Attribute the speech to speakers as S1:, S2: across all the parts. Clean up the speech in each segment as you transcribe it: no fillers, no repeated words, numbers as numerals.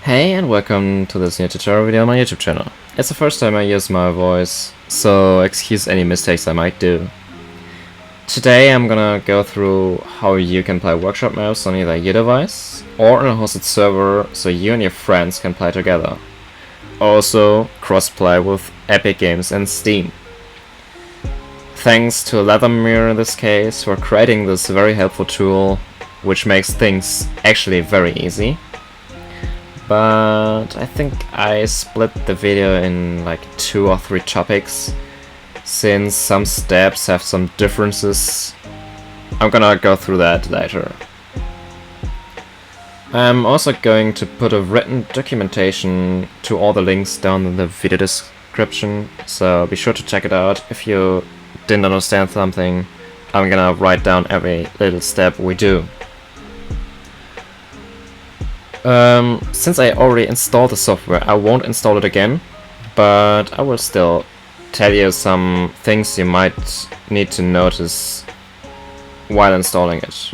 S1: Hey and welcome to this new tutorial video on my YouTube channel. It's the first time I use my voice, so excuse any mistakes I might do. Today I'm gonna go through how you can play workshop maps on either your device or on a hosted server so you and your friends can play together. Also crossplay with Epic Games and Steam. Thanks to Lethamyr in this case for creating this very helpful tool, which makes things actually very easy. But I think I split the video in like 2 or 3 topics, since some steps have some differences. I'm gonna go through that later. I'm also going to put a written documentation to all the links down in the video description, so be sure to check it out. If you didn't understand something, I'm gonna write down every little step we do. Since I already installed the software, I won't install it again, but I will still tell you some things you might need to notice while installing it.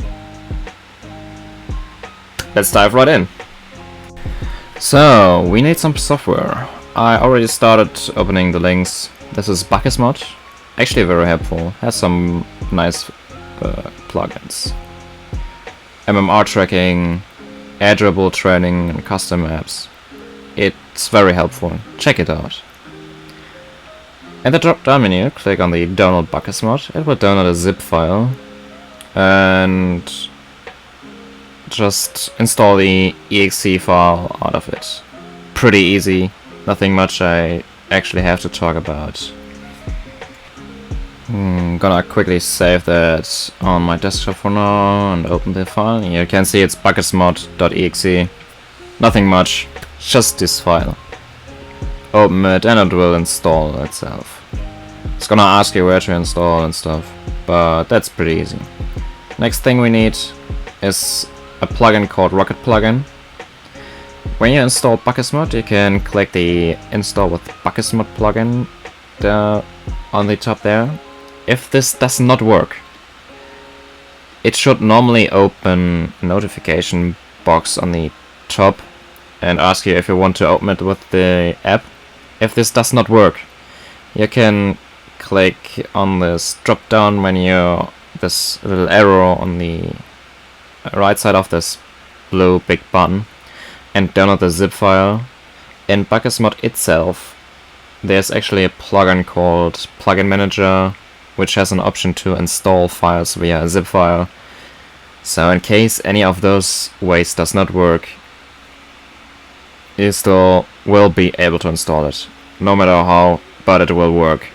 S1: Let's dive right in. So, we need some software. I already started opening the links. This is BakkesMod. Actually very helpful. Has some nice plugins. MMR tracking, edgeable training and custom maps. It's very helpful. Check it out. In the drop down menu, click on the download BakkesMod. It will download a zip file and just install the exe file out of it. Pretty easy, nothing much I actually have to talk about. Gonna quickly save that on my desktop for now and open the file. You can see it's BakkesMod.exe. Nothing much, just this file. Open it and it will install itself. It's gonna ask you where to install and stuff, but that's pretty easy. Next thing we need is a plugin called Rocket Plugin. When you install BakkesMod, you can click the install with BakkesMod plugin on the top there. If this does not work, it should normally open a notification box on the top and ask you if you want to open it with the app. If this does not work, you can click on this drop down menu, this little arrow on the right side of this blue big button, and download the zip file. In BakkesMod itself, there's actually a plugin called Plugin Manager, which has an option to install files via a zip file. So in case any of those ways does not work, you still will be able to install it. No matter how, but it will work.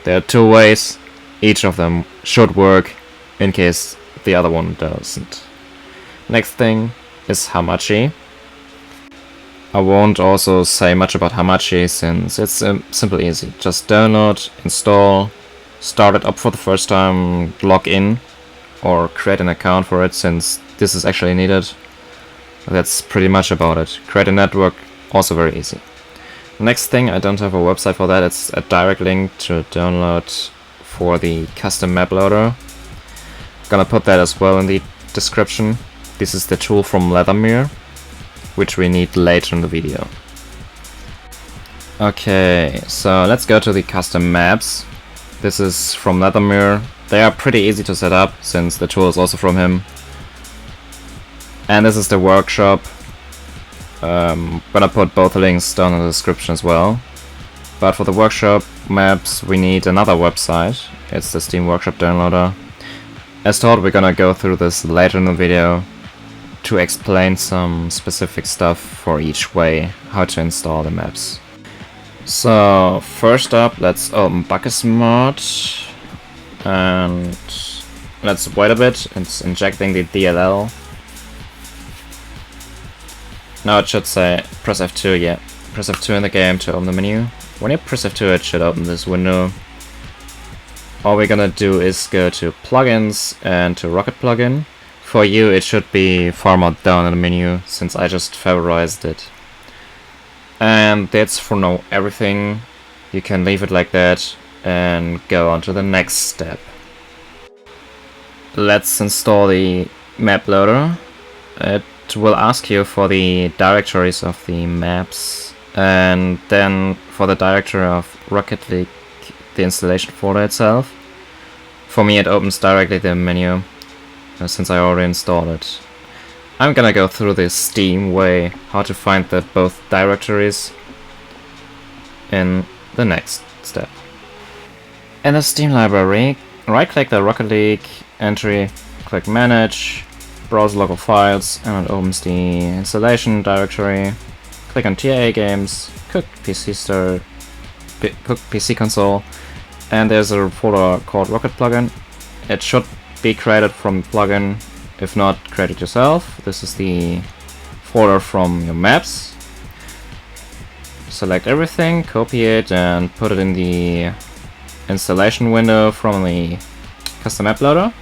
S1: There are 2 ways, each of them should work in case the other one doesn't. Next thing is Hamachi. I won't also say much about Hamachi since it's simple easy. Just download, install, start it up for the first time, log in or create an account for it since this is actually needed. That's pretty much about it. Create a network, also very easy. Next thing, I don't have a website for that, it's a direct link to download for the custom map loader. Gonna put that as well in the description. This is the tool from Lethamyr, which we need later in the video. Okay, so let's go to the custom maps. This is from Lethamyr. They are pretty easy to set up since the tool is also from him. And this is the workshop. Gonna put both links down in the description as well. But for the workshop maps we need another website. It's the Steam Workshop Downloader. As told, we're gonna go through this later in the video to explain some specific stuff for each way, how to install the maps. So first up, let's open BakkesMod and let's wait a bit. It's injecting the DLL. Now it should say press F2, yeah. Press F2 in the game to open the menu. When you press F2 it should open this window. All we're gonna do is go to plugins and to Rocket Plugin. For you it should be far more down in the menu since I just favorized it. And that's for now everything. You can leave it like that and go on to the next step. Let's install the map loader. It it will ask you for the directories of the maps, and then for the directory of Rocket League, the installation folder itself. For me, it opens directly the menu, since I already installed it. I'm gonna go through the Steam way how to find the both directories in the next step. In the Steam library, right-click the Rocket League entry, click Manage, browse local files, and it opens the installation directory. Click on TIA games, cook PC console, and there's a folder called Rocket Plugin. It should be created from plugin. If not, create it yourself. This is the folder from your maps. Select everything, copy it, and put it in the installation window from the custom map loader.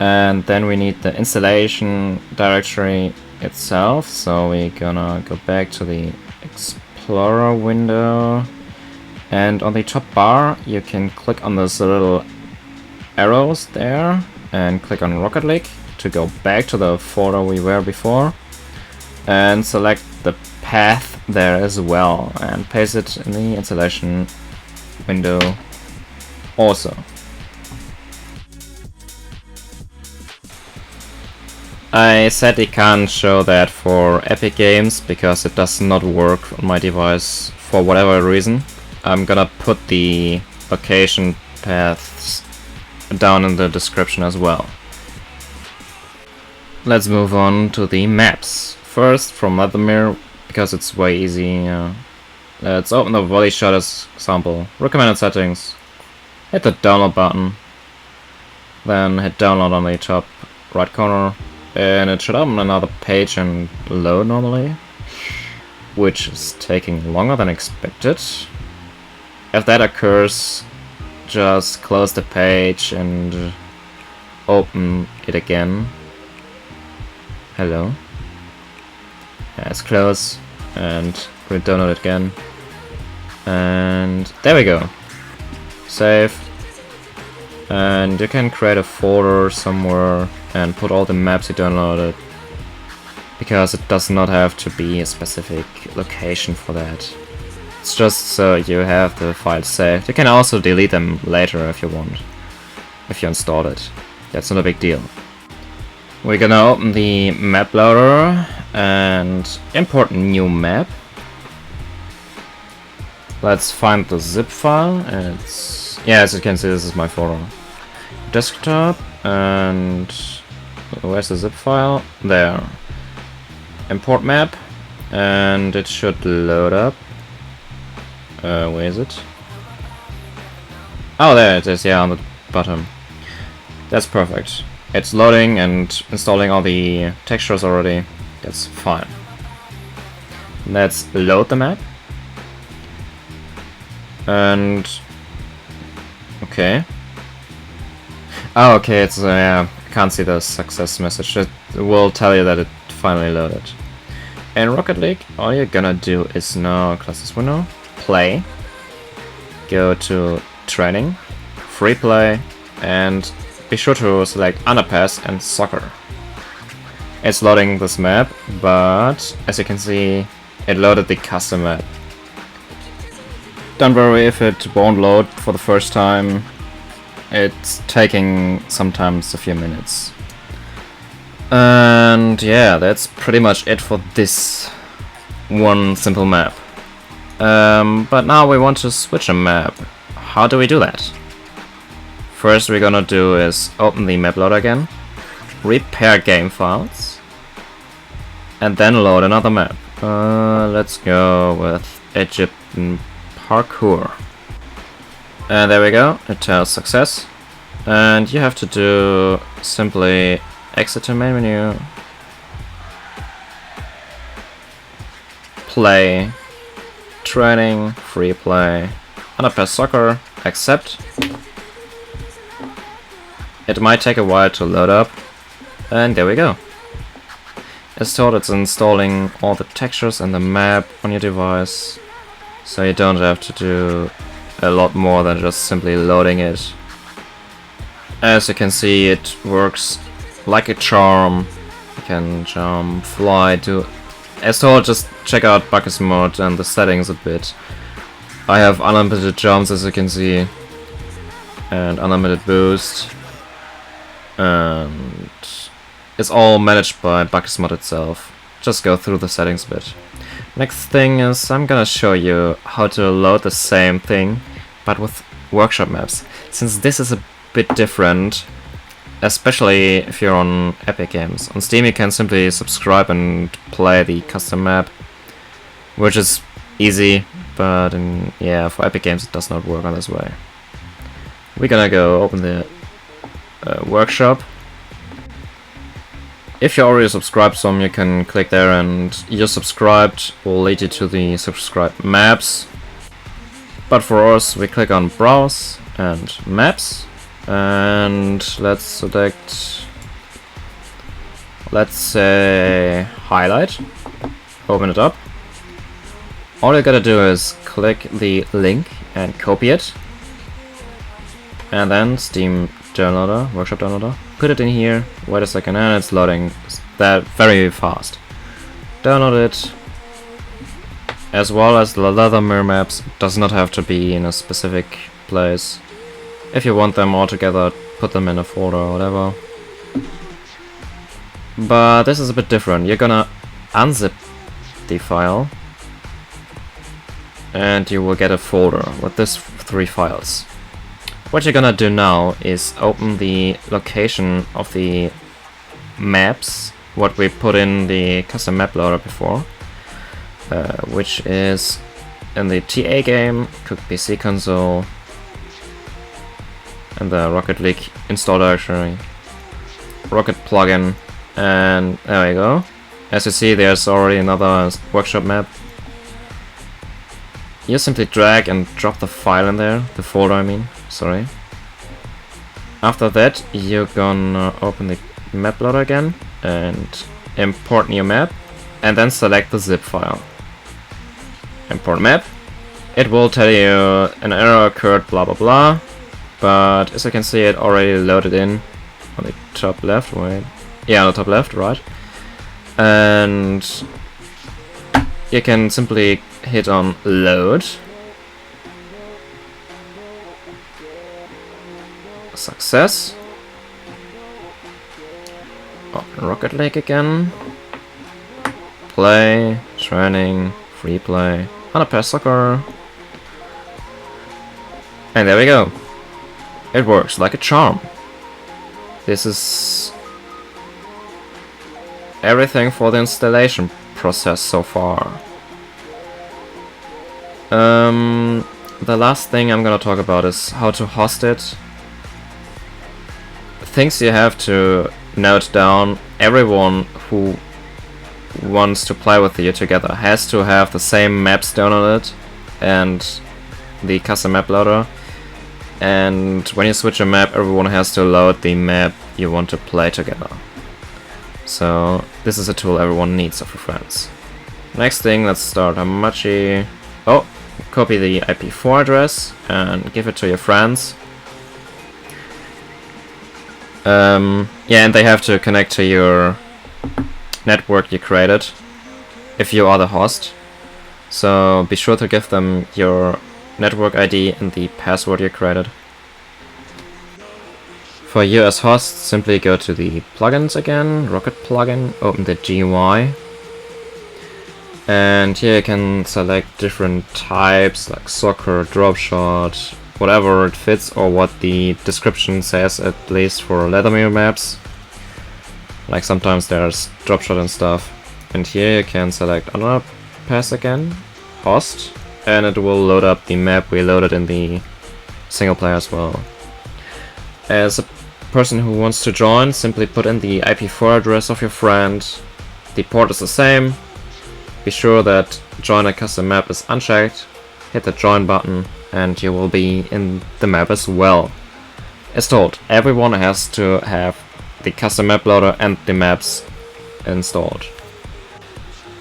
S1: And then we need the installation directory itself, so we're gonna go back to the Explorer window, and on the top bar you can click on those little arrows there and click on Rocket League to go back to the folder we were before, and select the path there as well and paste it in the installation window also. I sadly can't show that for Epic Games because it does not work on my device for whatever reason. I'm gonna put the location paths down in the description as well. Let's move on to the maps. First from Lethamyr, because it's way easy. Let's open the volley shot as example. Recommended settings. Hit the download button. Then hit download on the top right corner. And it should open another page and load normally, which is taking longer than expected. If that occurs, just close the page and open it again. Hello. Yeah, it's close, and we'll download it again. And there we go. Save. And you can create a folder somewhere and put all the maps you downloaded, because it does not have to be a specific location for that. It's just so you have the files saved. You can also delete them later if you want, if you installed it. That's not a big deal. We're gonna open the map loader and import a new map. Let's find the zip file. It's, yeah, as you can see, this is my folder. Desktop, and where's the zip file? There. Import map, and it should load up. Where is it? Oh, there it is, yeah, on the bottom. That's perfect. It's loading and installing all the textures already. That's fine. Let's load the map. And okay. Oh, okay, it's yeah, I can't see the success message. It will tell you that it finally loaded. In Rocket League, all you're gonna do is now close this window, play, go to training, free play, and be sure to select underpass and soccer. It's loading this map, but as you can see, it loaded the custom map. Don't worry if it won't load for the first time. It's taking sometimes a few minutes. And yeah, that's pretty much it for this one simple map. But now we want to switch a map. How do we do that? First we're gonna do is open the map loader again, repair game files, and then load another map. Let's go with Egyptian parkour. And there we go, it tells success. And you have to do simply exit to main menu, play, training, free play, underpass soccer, accept. It might take a while to load up, and there we go. As told, it's installing all the textures and the map on your device, so you don't have to do a lot more than just simply loading it. As you can see, it works like a charm. You can jump, fly, do... As told, just check out BakkesMod and the settings a bit. I have unlimited jumps, as you can see, and unlimited boost, and it's all managed by BakkesMod itself. Just go through the settings a bit. Next thing is I'm gonna show you how to load the same thing, but with workshop maps. Since this is a bit different, especially if you're on Epic Games. On Steam you can simply subscribe and play the custom map, which is easy, but yeah, for Epic Games it does not work on this way. We're gonna go open the workshop. If you already subscribed some, you can click there and you're subscribed will lead you to the subscribed maps. But for us, we click on browse and maps, and let's select, let's say, highlight, open it up. All you gotta do is click the link and copy it, and then Steam downloader, workshop downloader, put it in here, wait a second, and it's loading that very fast. Download it, as well as the Lethamyrs Maps. Does not have to be in a specific place. If you want them all together, put them in a folder or whatever. But this is a bit different. You're gonna unzip the file, and you will get a folder with these 3 files. What you're gonna do now is open the location of the maps, what we put in the custom map loader before, which is in the TA game, Cook PC console, and the Rocket League install directory, Rocket plugin, and there we go. As you see, there's already another workshop map. You simply drag and drop the file in there, the folder I mean, sorry. After that, you're gonna open the map loader again and import new map, and then select the zip file. Import map. It will tell you an error occurred, blah blah blah, but as you can see, it already loaded in on the top left, wait. Yeah, on the top left, right. And you can simply hit on load. Success. Open Rocket League again. Play, training, free play, Apashe soccer. And there we go. It works like a charm. This is everything for the installation process so far. The last thing I'm gonna talk about is how to host it. Things you have to note down: everyone who wants to play with you together has to have the same maps downloaded and the custom map loader. And when you switch a map, everyone has to load the map you want to play together. So this is a tool everyone needs of your friends. Next thing, let's start Hamachi. Oh, copy the IP4 address and give it to your friends. Yeah, and they have to connect to your network you created if you are the host. So be sure to give them your network ID and the password you created. For you as host, simply go to the plugins again, Rocket plugin, open the GUI, and here you can select different types like soccer, drop shot, whatever it fits, or what the description says, at least for Lethamyrs Maps. Like sometimes there's drop shot and stuff. And here you can select Apashe again, host, and it will load up the map we loaded in the single player as well. As a person who wants to join, simply put in the IP4 address of your friend. The port is the same. Be sure that join a custom map is unchecked. Hit the join button and you will be in the map as well. As told, everyone has to have the custom map loader and the maps installed.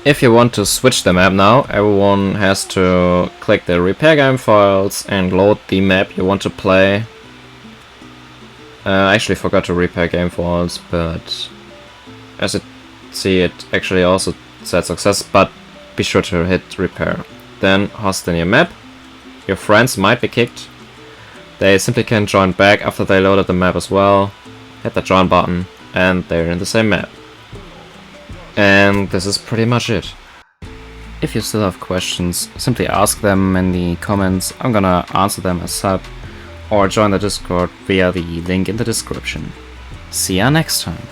S1: If you want to switch the map now, everyone has to click the repair game files and load the map you want to play. I actually forgot to repair game files, but as it See, it actually also said success, but be sure to hit repair. Then host in your map. Your friends might be kicked. They simply can join back after they loaded the map as well. Hit the join button and they're in the same map. And this is pretty much it. If you still have questions, simply ask them in the comments. I'm gonna answer them as sub, or join the Discord via the link in the description. See ya next time.